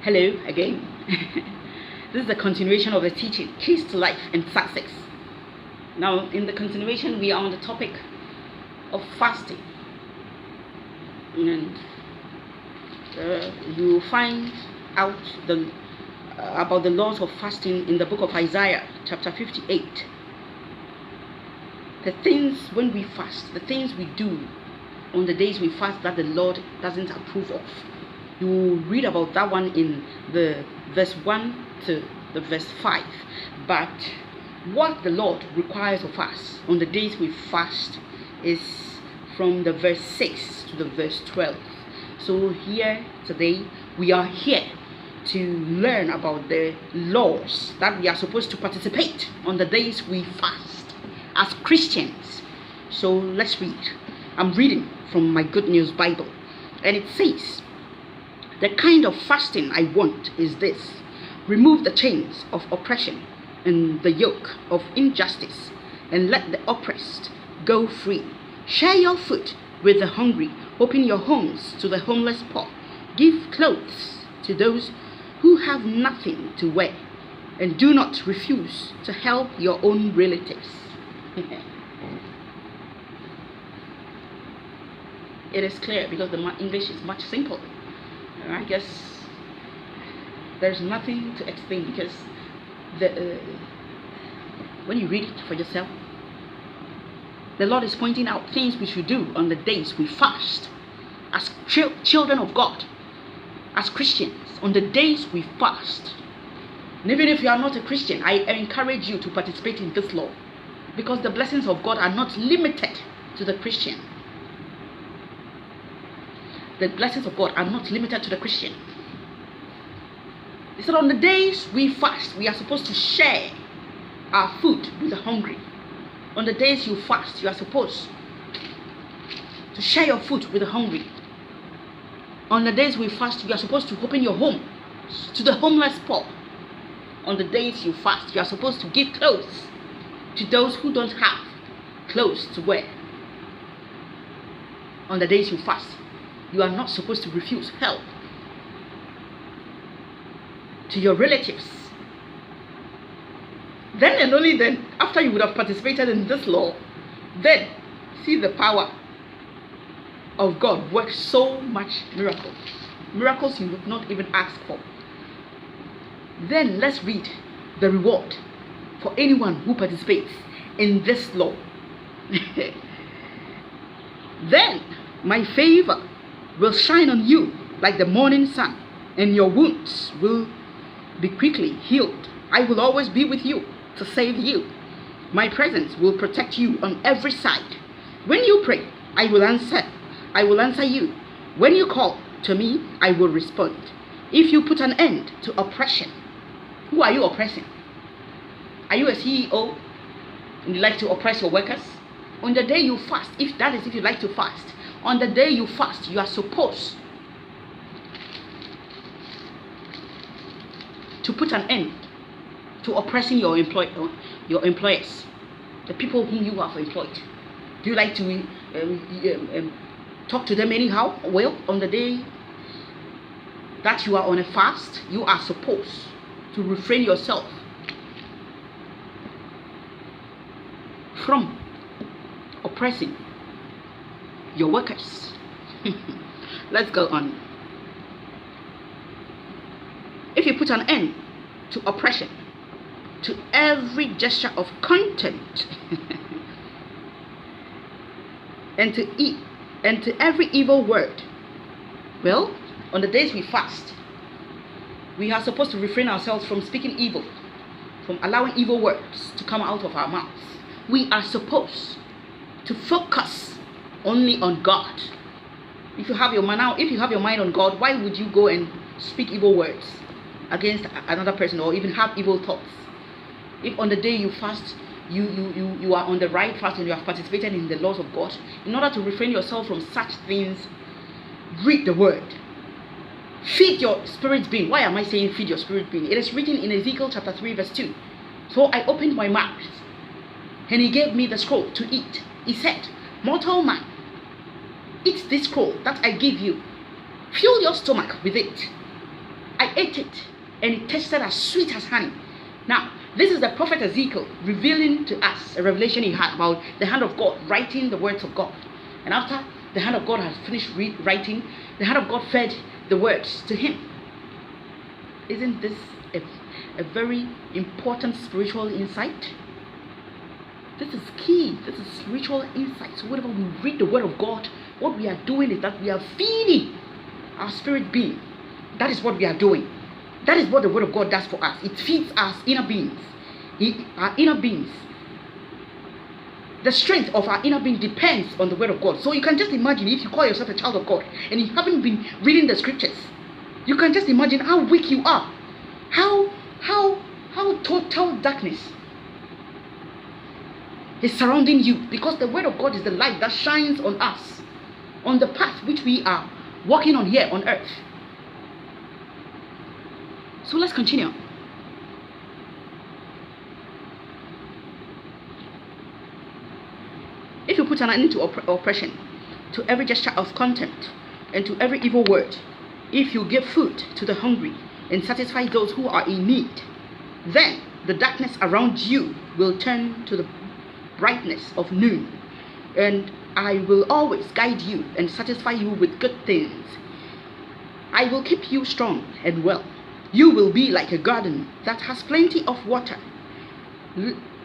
Hello again. This is the continuation of the teaching, Keys to Life and Success. Now, in the continuation, we are on the topic of fasting. And you will find out about the laws of fasting in the book of Isaiah, chapter 58. The things when we fast, the things we do on the days we fast that the Lord doesn't approve of. You will read about that one in the verse 1 to the verse 5. But what the Lord requires of us on the days we fast is from the verse 6 to the verse 12. So here today we are here to learn about the laws that we are supposed to participate on the days we fast as Christians. So let's read. I'm reading from my Good News Bible, and it says, "The kind of fasting I want is this: remove the chains of oppression and the yoke of injustice, and let the oppressed go free. Share your food with the hungry, open your homes to the homeless poor, give clothes to those who have nothing to wear, and do not refuse to help your own relatives." It is clear because the English is much simpler. I guess there's nothing to explain because when you read it for yourself, the Lord is pointing out things we should do on the days we fast as children of God, as Christians, on the days we fast. And even if you are not a Christian, I encourage you to participate in this law, because the blessings of God are not limited to the Christian. The blessings of God are not limited to the Christian. He said on the days we fast, we are supposed to share our food with the hungry. On the days you fast, you are supposed to share your food with the hungry. On the days we fast, you are supposed to open your home to the homeless poor. On the days you fast, you are supposed to give clothes to those who don't have clothes to wear. On the days you fast, you are not supposed to refuse help to your relatives. Then and only then, after you would have participated in this law, then see the power of God work so much miracles you would not even ask for. Then let's read the reward for anyone who participates in this law. "Then my favor will shine on you like the morning sun, and your wounds will be quickly healed. I will always be with you to save you. My presence will protect you on every side. When you pray, I will answer you. When you call to me, I will respond. If you put an end to oppression." Who are you oppressing? Are you a CEO and you like to oppress your workers? On the day you fast, if you like to fast, on the day you fast, you are supposed to put an end to oppressing your employers, the people whom you have employed. Do you like to talk to them anyhow? Well, on the day that you are on a fast, you are supposed to refrain yourself from oppressing your workers. Let's go on. "If you put an end to oppression, to every gesture of contempt, and to every evil word." Well, on the days we fast, we are supposed to refrain ourselves from speaking evil, from allowing evil words to come out of our mouths. We are supposed to focus only on God. If you have your mind on God, why would you go and speak evil words against another person or even have evil thoughts? If on the day you fast, you are on the right fast and you have participated in the laws of God, in order to refrain yourself from such things, read the word. Feed your spirit being. Why am I saying feed your spirit being? It is written in Ezekiel chapter 3 verse 2. "So I opened my mouth, and he gave me the scroll to eat. He said, 'Mortal man, eat this scroll that I give you. Fill your stomach with it. I ate it, and it tasted as sweet as honey. Now, this is the prophet Ezekiel revealing to us a revelation he had about the hand of God writing the words of God. And after the hand of God has finished writing, the hand of God fed the words to him. Isn't this a very important spiritual insight? This is key. This is spiritual insight. So whenever we read the word of God, what we are doing is that we are feeding our spirit being. That is what we are doing. That is what the word of God does for us. It feeds our inner beings. Our inner beings. The strength of our inner being depends on the word of God. So you can just imagine, if you call yourself a child of God and you haven't been reading the scriptures, you can just imagine how weak you are. How total darkness is surrounding you, because the word of God is the light that shines on us, on the path which we are walking on here on earth. So let's continue. If you put an end to oppression, to every gesture of contempt, and to every evil word, if you give food to the hungry and satisfy those who are in need, then the darkness around you will turn to the brightness of noon, and I will always guide you and satisfy you with good things. I will keep you strong and well. You will be like a garden that has plenty of water,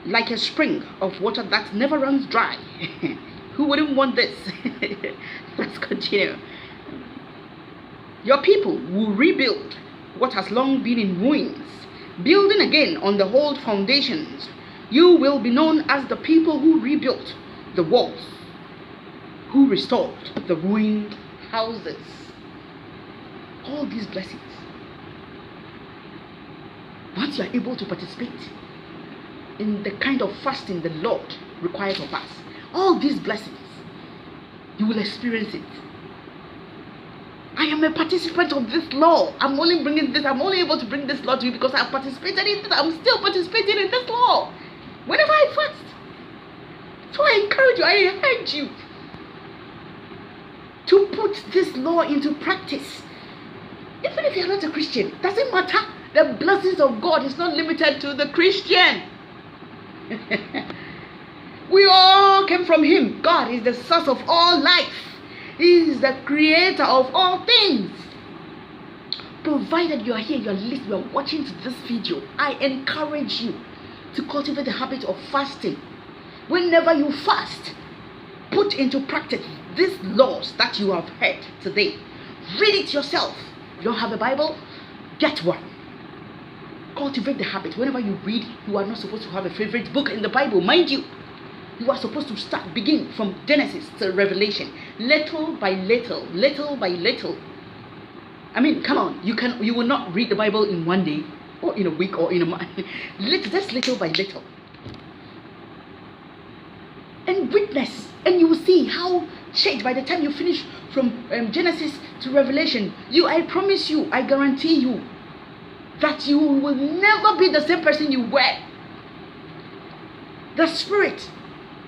like a spring of water that never runs dry. Who wouldn't want this? Let's continue. Your people will rebuild what has long been in ruins, building again on the old foundations. You will be known as the people who rebuilt the walls, who restored the ruined houses. All these blessings, once you are able to participate in the kind of fasting the Lord requires of us, all these blessings, you will experience it. I am a participant of this law. I'm only able to bring this law to you because I've participated in this. I'm still participating in this law whenever I fast. So I encourage you, I urge you to put this law into practice. Even if you're not a Christian, doesn't matter. The blessings of God is not limited to the Christian. We all came from Him. God is the source of all life. He is the creator of all things. Provided you are here, you are listening, you are watching this video, I encourage you to cultivate the habit of fasting. Whenever you fast, put into practice these laws that you have heard today. Read it yourself. If you don't have a Bible, get one. Cultivate the habit. Whenever you read, you are not supposed to have a favorite book in the Bible, mind you. You are supposed to begin from Genesis to Revelation, little by little, little by little. I mean, come on, you will not read the Bible in one day, or in a week, or in a month. Just little by little, and witness, and you will see how changed by the time you finish from Genesis to Revelation. I promise you, I guarantee you, that you will never be the same person you were. The Spirit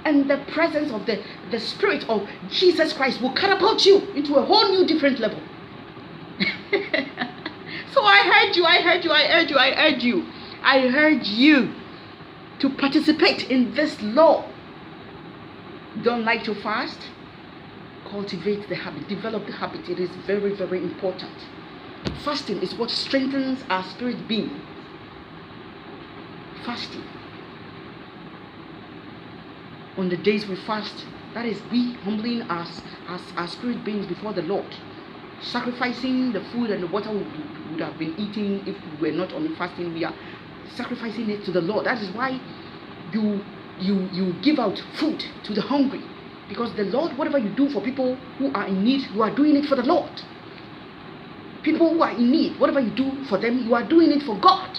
and the presence of the Spirit of Jesus Christ will catapult you into a whole new different level. So I urge you to participate in this law. Don't like to fast? Cultivate the habit, develop the habit. It is very, very important. Fasting is what strengthens our spirit being. Fasting. On the days we fast, that is we humbling us as our spirit beings before the Lord, sacrificing the food and the water we would have been eating if we were not on fasting. We are sacrificing it to the Lord. That is why you give out food to the hungry, because the Lord, whatever you do for people who are in need, you are doing it for the Lord. People who are in need, whatever you do for them, you are doing it for God.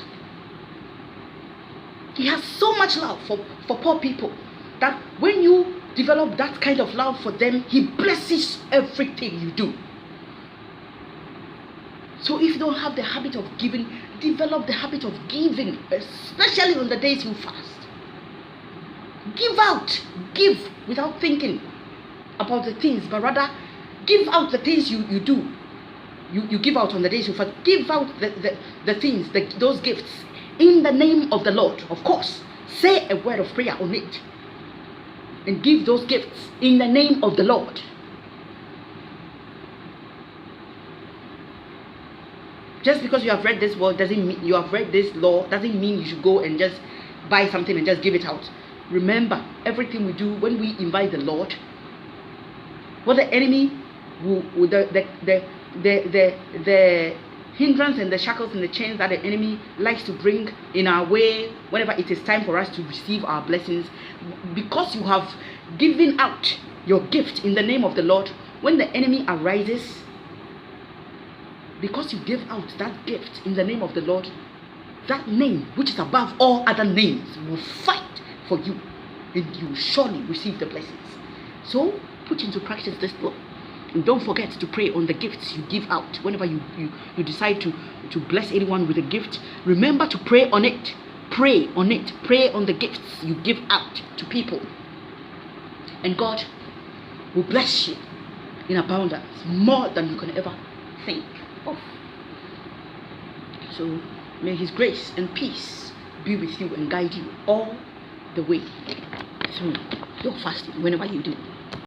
He has so much love for poor people that when you develop that kind of love for them, He blesses everything you do. So if you don't have the habit of giving, develop the habit of giving, especially on the days you fast. Give out. Give without thinking about the things, but rather give out the things you do. you give out on the days you fast. Give out the things, those gifts in the name of the Lord. Of course, say a word of prayer on it and give those gifts in the name of the Lord. Just because you have read this word doesn't mean you have read this law doesn't mean you should go and just buy something and just give it out. Remember, everything we do when we invite the Lord, what the enemy will the hindrance and the shackles and the chains that the enemy likes to bring in our way whenever it is time for us to receive our blessings, because you have given out your gift in the name of the Lord, when the enemy arises, because you give out that gift in the name of the Lord, that name which is above all other names will fight for you, and you will surely receive the blessings. So put into practice this law, and don't forget to pray on the gifts you give out. Whenever you decide to bless anyone with a gift, remember to pray on it. Pray on it. Pray on the gifts you give out to people, and God will bless you in abundance, more than you can ever think of. So may His grace and peace be with you and guide you all the way through your fasting, whenever you do.